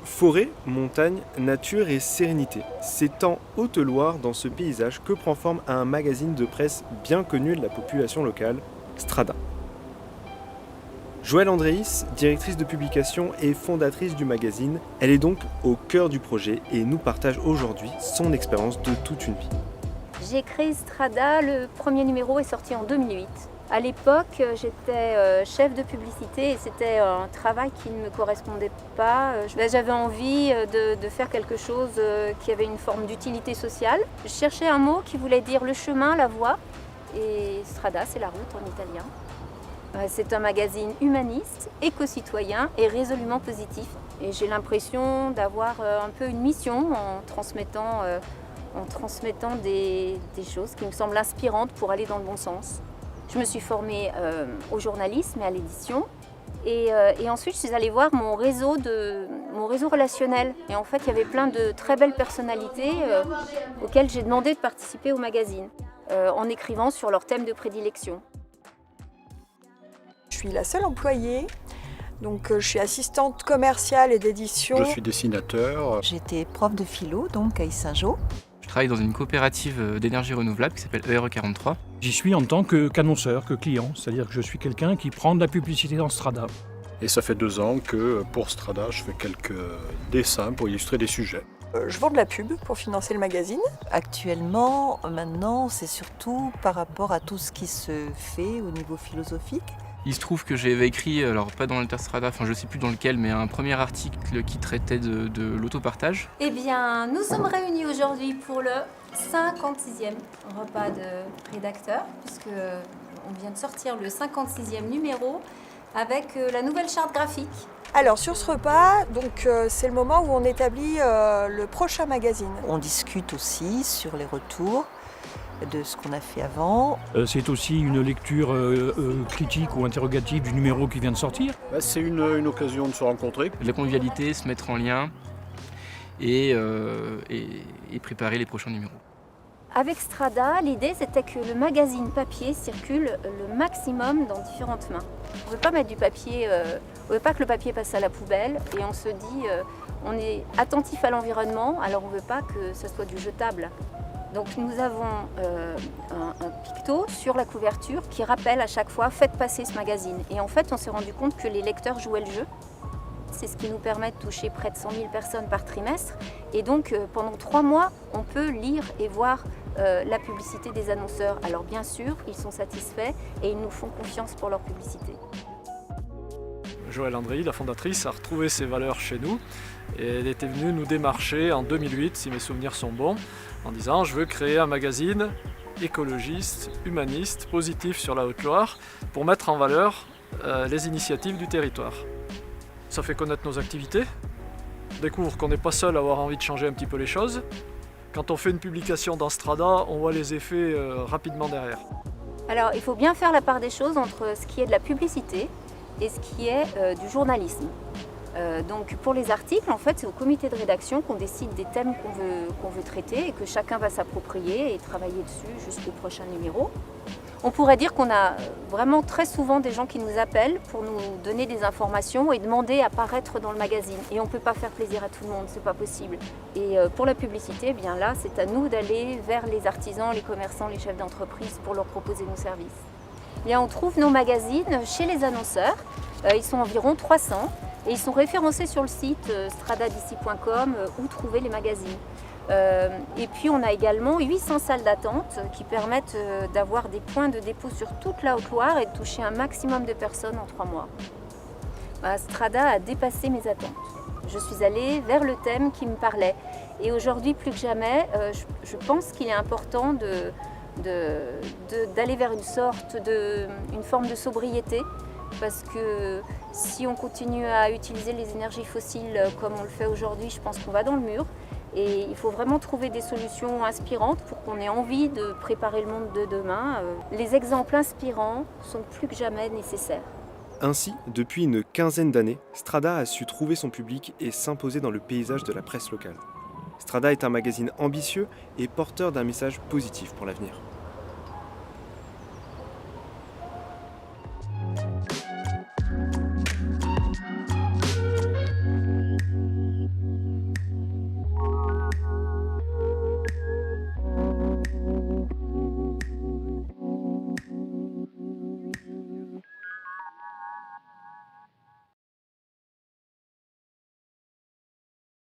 Forêt, montagne, nature et sérénité. C'est en Haute-Loire, dans ce paysage, que prend forme un magazine de presse bien connu de la population locale, Strada. Joëlle Andréis, directrice de publication et fondatrice du magazine, elle est donc au cœur du projet et nous partage aujourd'hui son expérience de toute une vie. J'ai créé Strada, le premier numéro est sorti en 2008. À l'époque, j'étais chef de publicité et c'était un travail qui ne me correspondait pas. J'avais envie de faire quelque chose qui avait une forme d'utilité sociale. Je cherchais un mot qui voulait dire le chemin, la voie, et Strada, c'est la route en italien. C'est un magazine humaniste, éco-citoyen et résolument positif. Et j'ai l'impression d'avoir un peu une mission en transmettant des choses qui me semblent inspirantes pour aller dans le bon sens. Je me suis formée au journalisme et à l'édition. Et ensuite, je suis allée voir mon réseau relationnel. Et en fait, il y avait plein de très belles personnalités auxquelles j'ai demandé de participer au magazine, en écrivant sur leur thème de prédilection. Je suis la seule employée, donc je suis assistante commerciale et d'édition. Je suis dessinateur. J'étais prof de philo, donc à Yssingeaux. Je travaille dans une coopérative d'énergie renouvelable qui s'appelle ERE43. J'y suis en tant qu'annonceur, que client, c'est-à-dire que je suis quelqu'un qui prend de la publicité dans Strada. Et ça fait 2 ans que pour Strada, je fais quelques dessins pour illustrer des sujets. Je vends de la pub pour financer le magazine. Actuellement, maintenant, c'est surtout par rapport à tout ce qui se fait au niveau philosophique. Il se trouve que j'avais écrit, alors pas dans l'Interstrada, enfin je sais plus dans lequel, mais un premier article qui traitait de l'autopartage. Eh bien, nous sommes réunis aujourd'hui pour le 56e repas de rédacteurs, puisque on vient de sortir le 56e numéro avec la nouvelle charte graphique. Alors sur ce repas, c'est le moment où on établit le prochain magazine. On discute aussi sur les retours de ce qu'on a fait avant. C'est aussi une lecture critique ou interrogative du numéro qui vient de sortir. C'est une occasion de se rencontrer. De la convivialité, se mettre en lien et préparer les prochains numéros. Avec Strada, l'idée c'était que le magazine papier circule le maximum dans différentes mains. On ne veut pas mettre du papier, on ne veut pas que le papier passe à la poubelle et on se dit on est attentif à l'environnement, alors on ne veut pas que ce soit du jetable. Donc nous avons un picto sur la couverture qui rappelle à chaque fois « Faites passer ce magazine ». Et en fait, on s'est rendu compte que les lecteurs jouaient le jeu. C'est ce qui nous permet de toucher près de 100 000 personnes par trimestre. Et donc, pendant 3 mois, on peut lire et voir la publicité des annonceurs. Alors bien sûr, ils sont satisfaits et ils nous font confiance pour leur publicité. Joëlle Andréis, la fondatrice, a retrouvé ses valeurs chez nous et elle était venue nous démarcher en 2008, si mes souvenirs sont bons, en disant « Je veux créer un magazine écologiste, humaniste, positif sur la Haute-Loire pour mettre en valeur les initiatives du territoire ». Ça fait connaître nos activités, on découvre qu'on n'est pas seul à avoir envie de changer un petit peu les choses. Quand on fait une publication dans Strada, on voit les effets rapidement derrière. Alors, il faut bien faire la part des choses entre ce qui est de la publicité et ce qui est du journalisme. Donc pour les articles, en fait, c'est au comité de rédaction qu'on décide des thèmes qu'on veut traiter et que chacun va s'approprier et travailler dessus jusqu'au prochain numéro. On pourrait dire qu'on a vraiment très souvent des gens qui nous appellent pour nous donner des informations et demander à paraître dans le magazine. Et on ne peut pas faire plaisir à tout le monde, c'est pas possible. Et pour la publicité, eh bien là, c'est à nous d'aller vers les artisans, les commerçants, les chefs d'entreprise pour leur proposer nos services. Eh bien, on trouve nos magazines chez les annonceurs, ils sont environ 300 et ils sont référencés sur le site stradadici.com où trouver les magazines. Et puis on a également 800 salles d'attente qui permettent d'avoir des points de dépôt sur toute la Haute-Loire et de toucher un maximum de personnes en 3 mois. Strada a dépassé mes attentes. Je suis allée vers le thème qui me parlait. Et aujourd'hui, plus que jamais, je pense qu'il est important d'aller vers une forme de sobriété. Parce que si on continue à utiliser les énergies fossiles comme on le fait aujourd'hui, je pense qu'on va dans le mur. Et il faut vraiment trouver des solutions inspirantes pour qu'on ait envie de préparer le monde de demain. Les exemples inspirants sont plus que jamais nécessaires. Ainsi, depuis une quinzaine d'années, Strada a su trouver son public et s'imposer dans le paysage de la presse locale. Strada est un magazine ambitieux et porteur d'un message positif pour l'avenir.